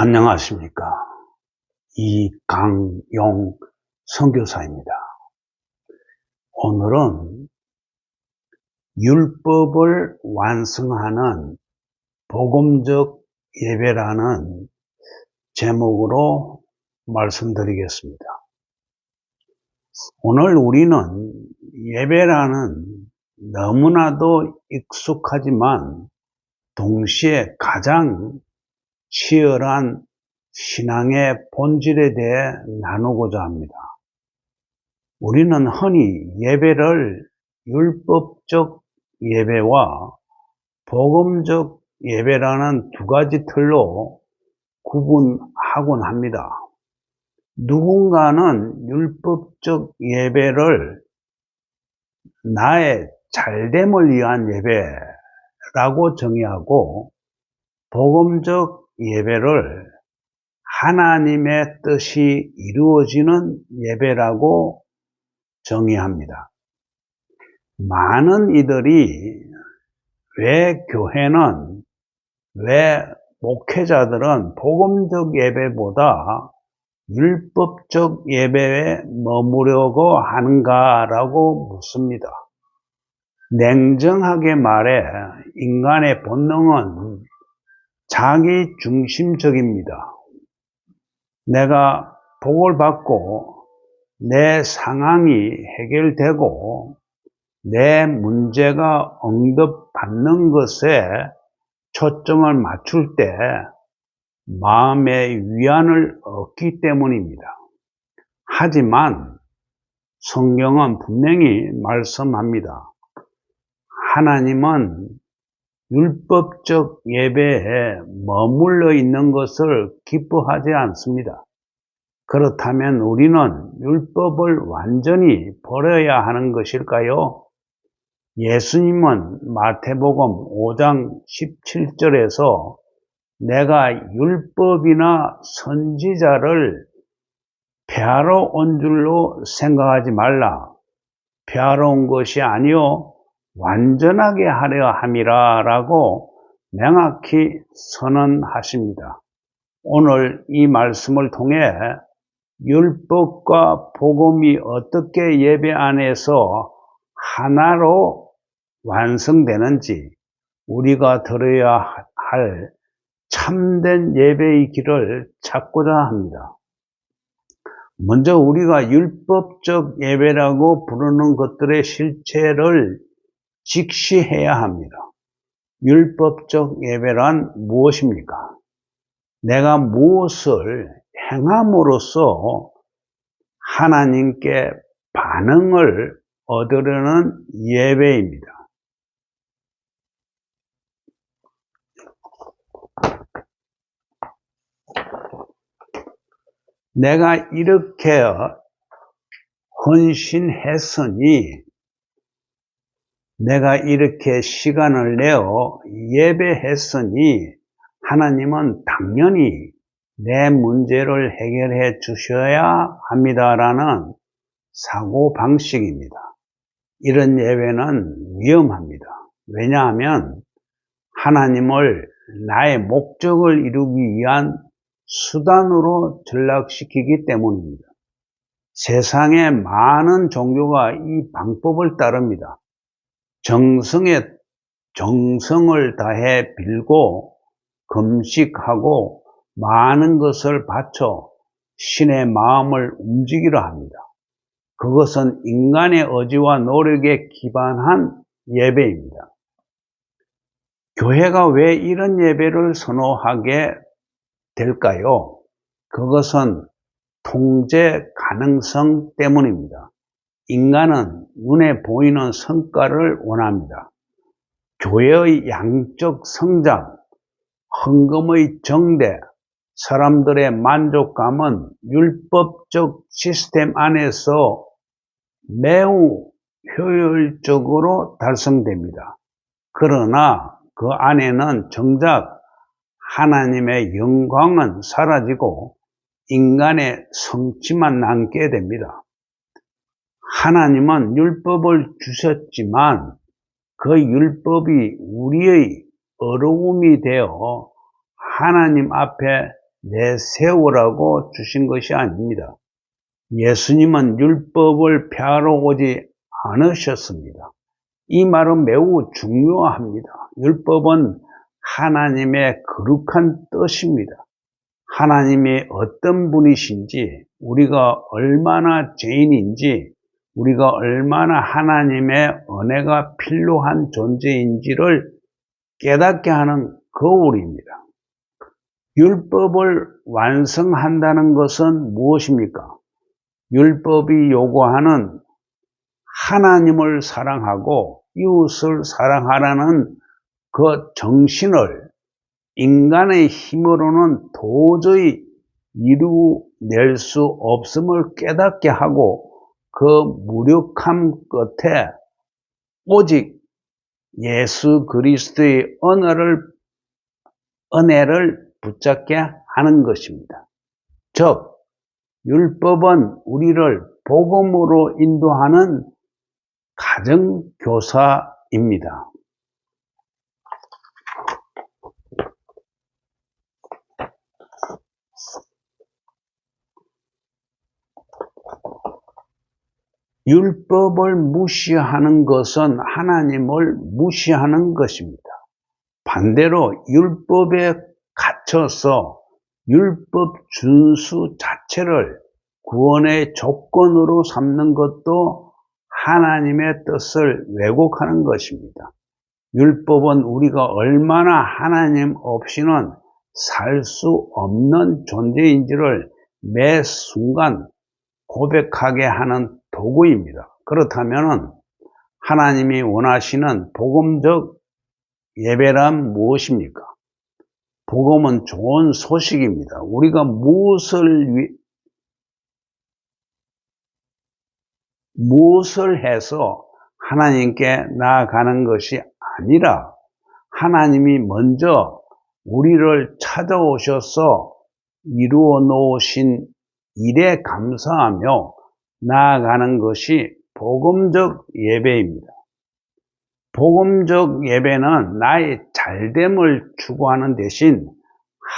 안녕하십니까. 이강용 선교사입니다. 오늘은 율법을 완성하는 복음적 예배라는 제목으로 말씀드리겠습니다. 오늘 우리는 예배라는 너무나도 익숙하지만 동시에 가장 치열한 신앙의 본질에 대해 나누고자 합니다. 우리는 흔히 예배를 율법적 예배와 복음적 예배라는 두 가지 틀로 구분하곤 합니다. 누군가는 율법적 예배를 나의 잘됨을 위한 예배라고 정의하고, 복음적 예배를 하나님의 뜻이 이루어지는 예배라고 정의합니다. 많은 이들이 왜 교회는, 왜 목회자들은 복음적 예배보다 율법적 예배에 머무려고 하는가라고 묻습니다. 냉정하게 말해 인간의 본능은 자기 중심적입니다. 내가 복을 받고 내 상황이 해결되고 내 문제가 응답받는 것에 초점을 맞출 때 마음의 위안을 얻기 때문입니다. 하지만 성경은 분명히 말씀합니다. 하나님은 율법적 예배에 머물러 있는 것을 기뻐하지 않습니다. 그렇다면 우리는 율법을 완전히 버려야 하는 것일까요? 예수님은 마태복음 5장 17절에서 내가 율법이나 선지자를 폐하러 온 줄로 생각하지 말라. 폐하러 온 것이 아니요 완전하게 하려 함이라 라고 명확히 선언하십니다. 오늘 이 말씀을 통해 율법과 복음이 어떻게 예배 안에서 하나로 완성되는지, 우리가 들어야 할 참된 예배의 길을 찾고자 합니다. 먼저 우리가 율법적 예배라고 부르는 것들의 실체를 직시해야 합니다. 율법적 예배란 무엇입니까? 내가 무엇을 행함으로써 하나님께 반응을 얻으려는 예배입니다. 내가 이렇게 헌신했으니, 내가 이렇게 시간을 내어 예배했으니 하나님은 당연히 내 문제를 해결해 주셔야 합니다라는 사고방식입니다. 이런 예배는 위험합니다. 왜냐하면 하나님을 나의 목적을 이루기 위한 수단으로 전락시키기 때문입니다. 세상에 많은 종교가 이 방법을 따릅니다. 정성을 다해 빌고 금식하고 많은 것을 바쳐 신의 마음을 움직이려 합니다. 그것은 인간의 의지와 노력에 기반한 예배입니다. 교회가 왜 이런 예배를 선호하게 될까요? 그것은 통제 가능성 때문입니다. 인간은 눈에 보이는 성과를 원합니다. 교회의 양적 성장, 헌금의 정대, 사람들의 만족감은 율법적 시스템 안에서 매우 효율적으로 달성됩니다. 그러나 그 안에는 정작 하나님의 영광은 사라지고 인간의 성취만 남게 됩니다. 하나님은 율법을 주셨지만 그 율법이 우리의 어려움이 되어 하나님 앞에 내세우라고 주신 것이 아닙니다. 예수님은 율법을 폐하러 오지 않으셨습니다. 이 말은 매우 중요합니다. 율법은 하나님의 거룩한 뜻입니다. 하나님이 어떤 분이신지, 우리가 얼마나 죄인인지, 우리가 얼마나 하나님의 은혜가 필요한 존재인지를 깨닫게 하는 거울입니다. 율법을 완성한다는 것은 무엇입니까? 율법이 요구하는 하나님을 사랑하고 이웃을 사랑하라는 그 정신을 인간의 힘으로는 도저히 이루낼 수 없음을 깨닫게 하고 그 무력함 끝에 오직 예수 그리스도의 은혜를 붙잡게 하는 것입니다. 즉, 율법은 우리를 복음으로 인도하는 가정교사입니다. 율법을 무시하는 것은 하나님을 무시하는 것입니다. 반대로 율법에 갇혀서 율법 준수 자체를 구원의 조건으로 삼는 것도 하나님의 뜻을 왜곡하는 것입니다. 율법은 우리가 얼마나 하나님 없이는 살 수 없는 존재인지를 매 순간 고백하게 하는 도구입니다. 그렇다면 하나님이 원하시는 복음적 예배란 무엇입니까? 복음은 좋은 소식입니다. 우리가 무엇을 해서 하나님께 나아가는 것이 아니라 하나님이 먼저 우리를 찾아오셔서 이루어 놓으신 일에 감사하며 나아가는 것이 복음적 예배입니다. 복음적 예배는 나의 잘됨을 추구하는 대신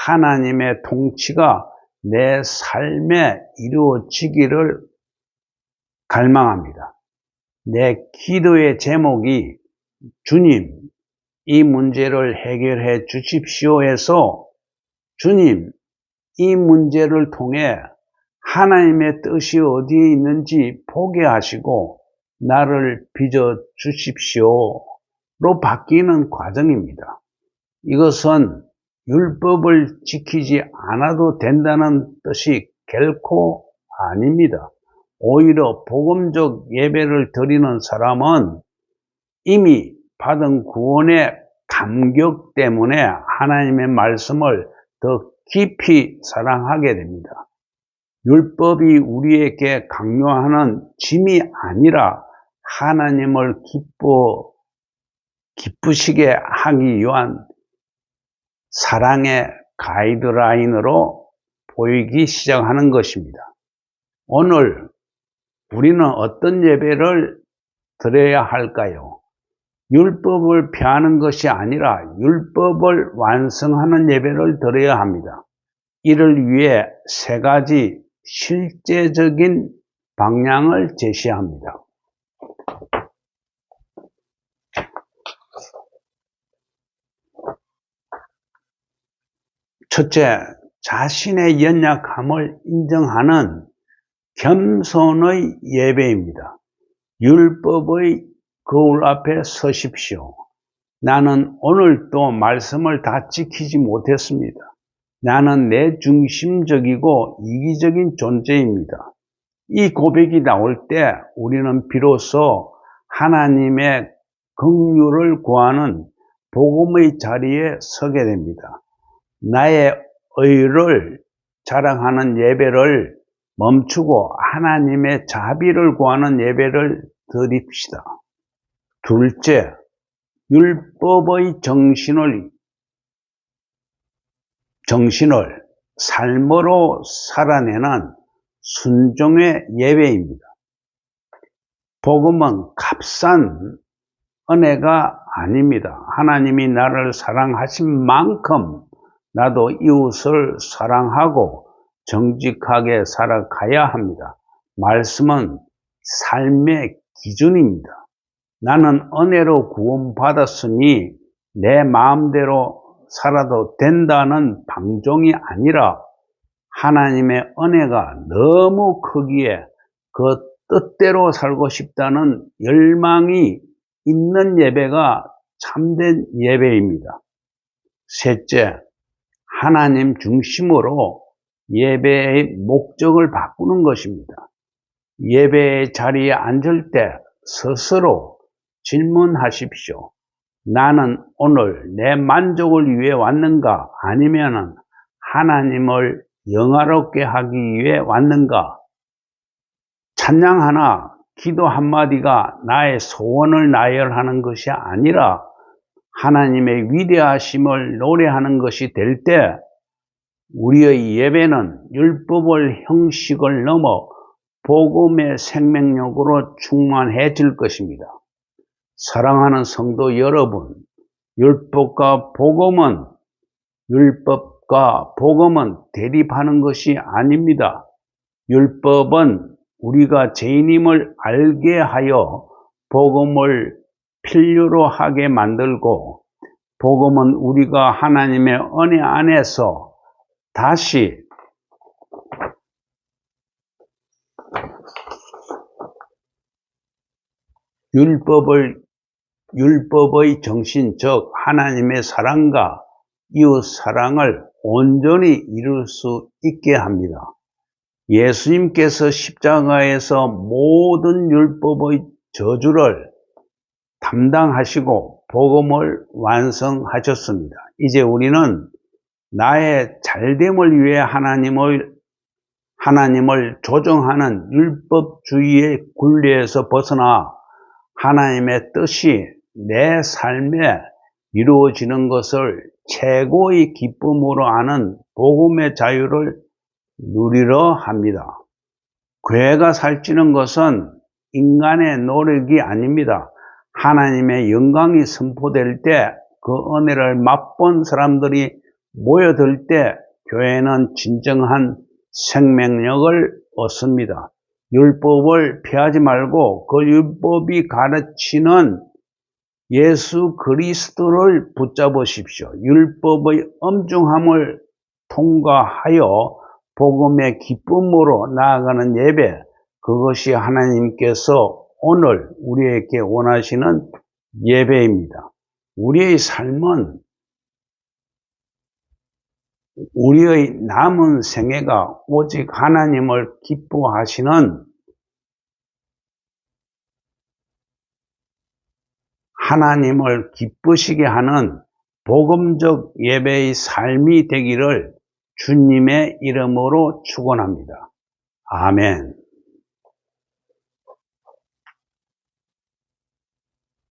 하나님의 통치가 내 삶에 이루어지기를 갈망합니다. 내 기도의 제목이 주님, 이 문제를 해결해 주십시오 해서 주님, 이 문제를 통해 하나님의 뜻이 어디에 있는지 보게 하시고 나를 빚어 주십시오로 바뀌는 과정입니다. 이것은 율법을 지키지 않아도 된다는 뜻이 결코 아닙니다. 오히려 복음적 예배를 드리는 사람은 이미 받은 구원의 감격 때문에 하나님의 말씀을 더 깊이 사랑하게 됩니다. 율법이 우리에게 강요하는 짐이 아니라 하나님을 기쁘시게 하기 위한 사랑의 가이드라인으로 보이기 시작하는 것입니다. 오늘 우리는 어떤 예배를 드려야 할까요? 율법을 폐하는 것이 아니라 율법을 완성하는 예배를 드려야 합니다. 이를 위해 세 가지 실제적인 방향을 제시합니다. 첫째, 자신의 연약함을 인정하는 겸손의 예배입니다. 율법의 거울 앞에 서십시오. 나는 오늘도 말씀을 다 지키지 못했습니다. 나는 내 중심적이고 이기적인 존재입니다. 이 고백이 나올 때 우리는 비로소 하나님의 긍휼을 구하는 복음의 자리에 서게 됩니다. 나의 의를 자랑하는 예배를 멈추고 하나님의 자비를 구하는 예배를 드립시다. 둘째, 율법의 정신을 삶으로 살아내는 순종의 예배입니다. 복음은 값싼 은혜가 아닙니다. 하나님이 나를 사랑하신 만큼 나도 이웃을 사랑하고 정직하게 살아가야 합니다. 말씀은 삶의 기준입니다. 나는 은혜로 구원받았으니 내 마음대로 살아도 된다는 방종이 아니라 하나님의 은혜가 너무 크기에 그 뜻대로 살고 싶다는 열망이 있는 예배가 참된 예배입니다. 셋째, 하나님 중심으로 예배의 목적을 바꾸는 것입니다. 예배의 자리에 앉을 때 스스로 질문하십시오. 나는 오늘 내 만족을 위해 왔는가? 아니면 하나님을 영화롭게 하기 위해 왔는가? 찬양 하나, 기도 한마디가 나의 소원을 나열하는 것이 아니라 하나님의 위대하심을 노래하는 것이 될 때 우리의 예배는 율법의 형식을 넘어 복음의 생명력으로 충만해질 것입니다. 사랑하는 성도 여러분, 율법과 복음은 대립하는 것이 아닙니다. 율법은 우리가 죄인임을 알게 하여 복음을 필요로 하게 만들고, 복음은 우리가 하나님의 은혜 안에서 다시 율법의 정신, 즉 하나님의 사랑과 이웃 사랑을 온전히 이룰 수 있게 합니다. 예수님께서 십자가에서 모든 율법의 저주를 담당하시고 복음을 완성하셨습니다. 이제 우리는 나의 잘됨을 위해 하나님을 조정하는 율법주의의 굴레에서 벗어나 하나님의 뜻이 내 삶에 이루어지는 것을 최고의 기쁨으로 아는 복음의 자유를 누리려 합니다. 교회가 살찌는 것은 인간의 노력이 아닙니다. 하나님의 영광이 선포될 때 그 은혜를 맛본 사람들이 모여들 때 교회는 진정한 생명력을 얻습니다. 율법을 피하지 말고 그 율법이 가르치는 예수 그리스도를 붙잡으십시오. 율법의 엄중함을 통과하여 복음의 기쁨으로 나아가는 예배, 그것이 하나님께서 오늘 우리에게 원하시는 예배입니다. 우리의 삶은 우리의 남은 생애가 오직 하나님을 기뻐하시는, 하나님을 기쁘시게 하는 복음적 예배의 삶이 되기를 주님의 이름으로 축원합니다. 아멘.